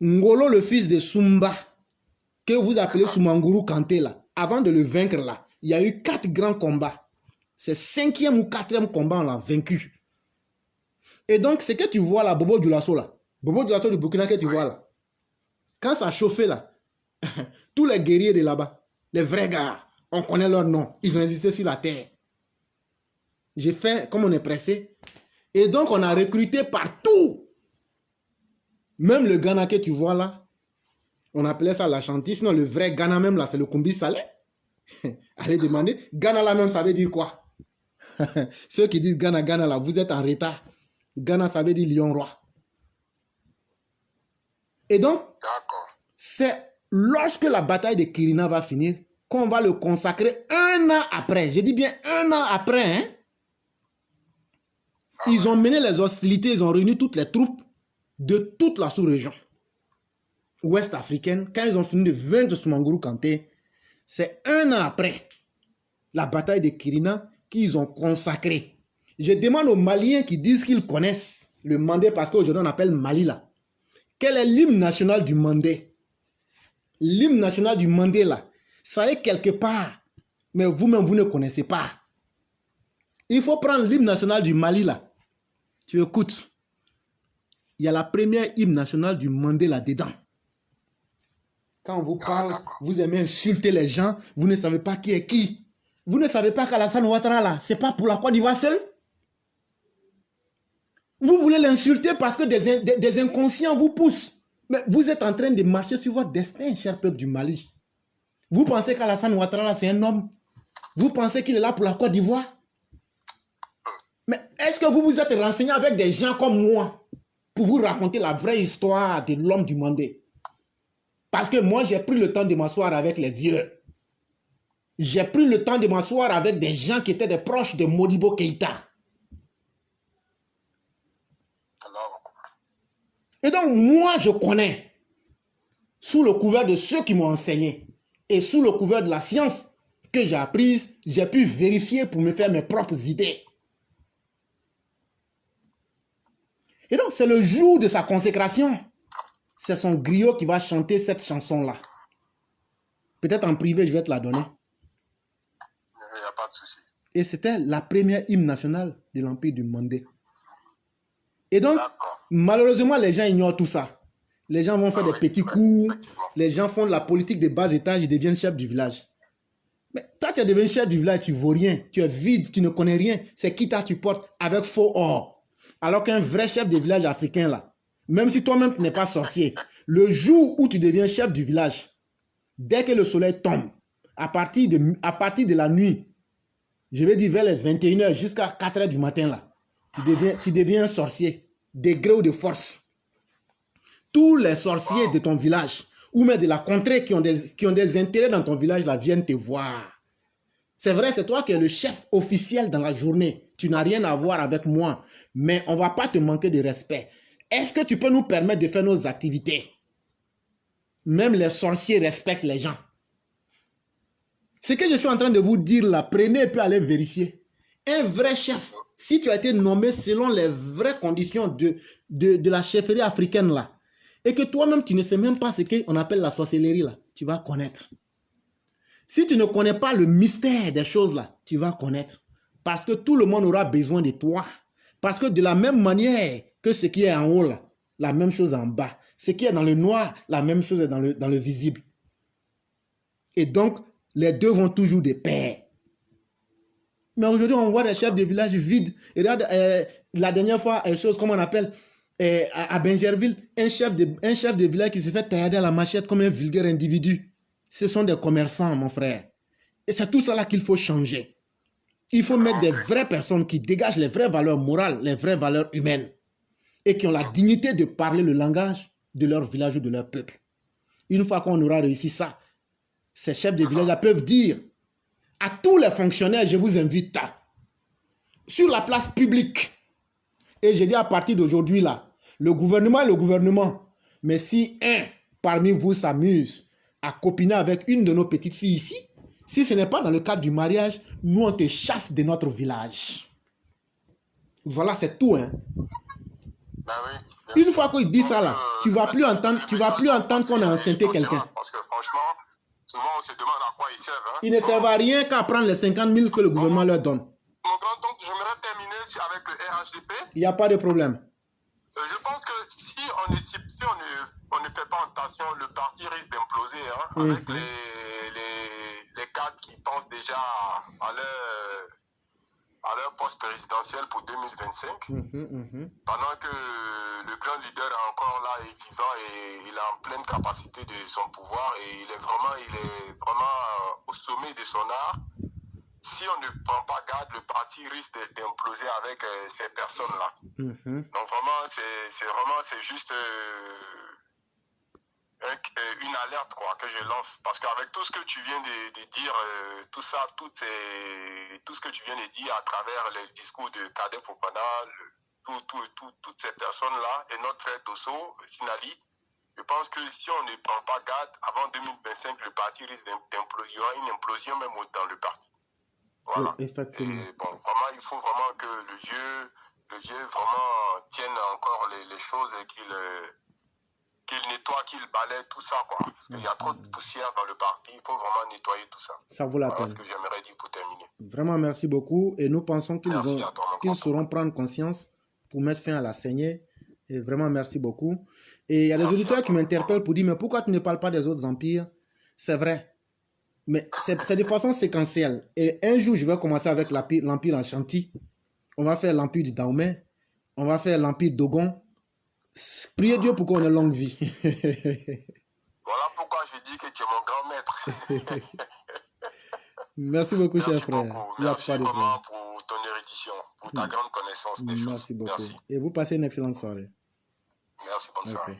Ngolo, le fils de Soumba, que vous appelez Soumanguru Kanté, là, avant de le vaincre, là, il y a eu 4 grands combats. C'est 5e ou 4e combat, on l'a vaincu. Et donc, ce que tu vois là, Bobo Dioulasso, là, Bobo Dioulasso du Burkina que tu vois là, quand ça chauffait là, tous les guerriers de là-bas, les vrais gars, on connaît leur nom, ils ont existé sur la terre. J'ai fait comme on est pressé. Et donc, on a recruté partout. Même le Ghana que tu vois là, on appelait ça la chantier. Sinon, le vrai Ghana même là, c'est le Kumbi Salé. Allez demander. Ghana là même, ça veut dire quoi? Ceux qui disent Ghana, Ghana là, vous êtes en retard. Ghana, ça veut dire lion roi. Et donc, c'est lorsque la bataille de Kirina va finir qu'on va le consacrer 1 an après. Je dis bien 1 an après, hein? Ils ont mené les hostilités, ils ont réuni toutes les troupes de toute la sous-région ouest africaine. Quand ils ont fini de vaincre Soumanguru Kanté, c'est 1 an après la bataille de Kirina qu'ils ont consacré. Je demande aux Maliens qui disent qu'ils connaissent le Mandé, parce qu'aujourd'hui on appelle Mali là. Quel est l'hymne national du Mandé? L'hymne national du Mandé là, ça est quelque part, mais vous-même vous ne connaissez pas. Il faut prendre l'hymne national du Mali là. Tu écoutes. Il y a la première hymne nationale du Mandé là-dedans. Quand on vous parle, vous aimez insulter les gens, vous ne savez pas qui est qui. Vous ne savez pas qu'Alassane Ouattara là, c'est pas pour la Côte d'Ivoire seul. Vous voulez l'insulter parce que des inconscients vous poussent. Mais vous êtes en train de marcher sur votre destin, cher peuple du Mali. Vous pensez qu'Alassane Ouattara là, c'est un homme? Vous pensez qu'il est là pour la Côte d'Ivoire? Mais est-ce que vous vous êtes renseigné avec des gens comme moi pour vous raconter la vraie histoire de l'homme du Mandé? Parce que moi, j'ai pris le temps de m'asseoir avec les vieux. j'ai pris le temps de m'asseoir avec des gens qui étaient des proches de Modibo Keïta. Et donc, moi, je connais, sous le couvert de ceux qui m'ont enseigné et sous le couvert de la science que j'ai apprise, j'ai pu vérifier pour me faire mes propres idées. Et donc, c'est le jour de sa consécration. C'est son griot qui va chanter cette chanson-là. Peut-être en privé, je vais te la donner. Il n'y a pas de souci. Et c'était la première hymne nationale de l'Empire du Mandé. Et donc, malheureusement, les gens ignorent tout ça. Les gens vont faire des petits cours. Les gens font de la politique de bas étage et deviennent chef du village. Mais toi, tu es devenu chef du village, tu ne vaux rien. Tu es vide, tu ne connais rien. C'est qui tu portes avec faux or. Alors qu'un vrai chef de village africain, là, même si toi-même tu n'es pas sorcier, le jour où tu deviens chef du village, dès que le soleil tombe, à partir de la nuit, je vais dire vers les 21h jusqu'à 4h du matin, là, tu deviens un sorcier, de gré ou de force. Tous les sorciers de ton village, ou même de la contrée qui ont des intérêts dans ton village, là, viennent te voir. C'est vrai, c'est toi qui es le chef officiel dans la journée. Tu n'as rien à voir avec moi, mais on ne va pas te manquer de respect. Est-ce que tu peux nous permettre de faire nos activités? Même les sorciers respectent les gens. Ce que je suis en train de vous dire là, prenez et puis allez vérifier. Un vrai chef, si tu as été nommé selon les vraies conditions de la chefferie africaine là, et que toi-même tu ne sais même pas ce qu'on appelle la sorcellerie là, tu vas connaître. Si tu ne connais pas le mystère des choses là, tu vas connaître. Parce que tout le monde aura besoin de toi. Parce que de la même manière que ce qui est en haut là, la même chose en bas. Ce qui est dans le noir, la même chose est dans le visible. Et donc, les deux vont toujours de pair. Mais aujourd'hui, on voit des chefs de village vides. Et regarde, la dernière fois, chose comme on appelle, à Benjerville, un chef de village qui s'est fait tailler à la machette comme un vulgaire individu. Ce sont des commerçants, mon frère. Et c'est tout ça là qu'il faut changer. Il faut mettre des vraies personnes qui dégagent les vraies valeurs morales, les vraies valeurs humaines. Et qui ont la dignité de parler le langage de leur village ou de leur peuple. Une fois qu'on aura réussi ça, ces chefs de village peuvent dire à tous les fonctionnaires, je vous invite sur la place publique. Et je dis à partir d'aujourd'hui là, le gouvernement est le gouvernement. Mais si un parmi vous s'amuse à copiner avec une de nos petites filles ici, si ce n'est pas dans le cadre du mariage, nous on te chasse de notre village. Voilà, c'est tout, hein. Ben oui, une fois qu'il dit ça là, tu vas plus entendre qu'on a enceinté quelqu'un. Parce que franchement, souvent on se demande à quoi ils servent. Hein. Ils ne servent à rien qu'à prendre les 50 000 que le gouvernement leur donne. Mon grand, donc j'aimerais terminer avec le RHDP. Il n'y a pas de problème. Je pense que si on ne fait pas attention, le parti risque d'imploser avec les cadres qui pensent déjà à leur poste présidentiel pour 2025. Pendant que le grand leader est encore là et vivant et il est en pleine capacité de son pouvoir et il est vraiment au sommet de son art. Si on ne prend pas garde, le parti risque d'imploser avec ces personnes-là. Donc vraiment, c'est juste une alerte quoi, que je lance. Parce qu'avec tout ce que tu viens de dire, tout ce que tu viens de dire à travers le discours de Kadef Fofana, toutes ces personnes-là, et notre frère Dosso, Sinali, je pense que si on ne prend pas garde, avant 2025, le parti risque d'imploser. Il y aura une implosion même dans le parti. Voilà. Oui, effectivement. Et bon, vraiment, il faut vraiment que le vieux vraiment tienne encore les choses et qu'il nettoie, qu'il balaie tout ça, quoi. Parce qu'il y a trop de poussière dans le parti, il faut vraiment nettoyer tout ça. Ça vaut la peine. peine. C'est ce que j'aimerais dire pour terminer. Vraiment, merci beaucoup. Et nous pensons qu'ils sauront prendre conscience pour mettre fin à la saignée. Et vraiment, merci beaucoup. Et il y a des auditeurs qui m'interpellent pour dire, mais pourquoi tu ne parles pas des autres empires? C'est vrai. Mais c'est de façon séquentielle. Et un jour, je vais commencer avec l'empire Ashanti. On va faire l'empire du Dahomey. On va faire l'empire Dogon. Priez Dieu pour qu'on ait longue vie. Voilà pourquoi je dis que tu es mon grand maître. Merci beaucoup, cher frère. Merci vraiment pour ton érudition, pour ta grande connaissance des choses. Merci beaucoup. Et vous passez une excellente soirée. Merci, bonne soirée.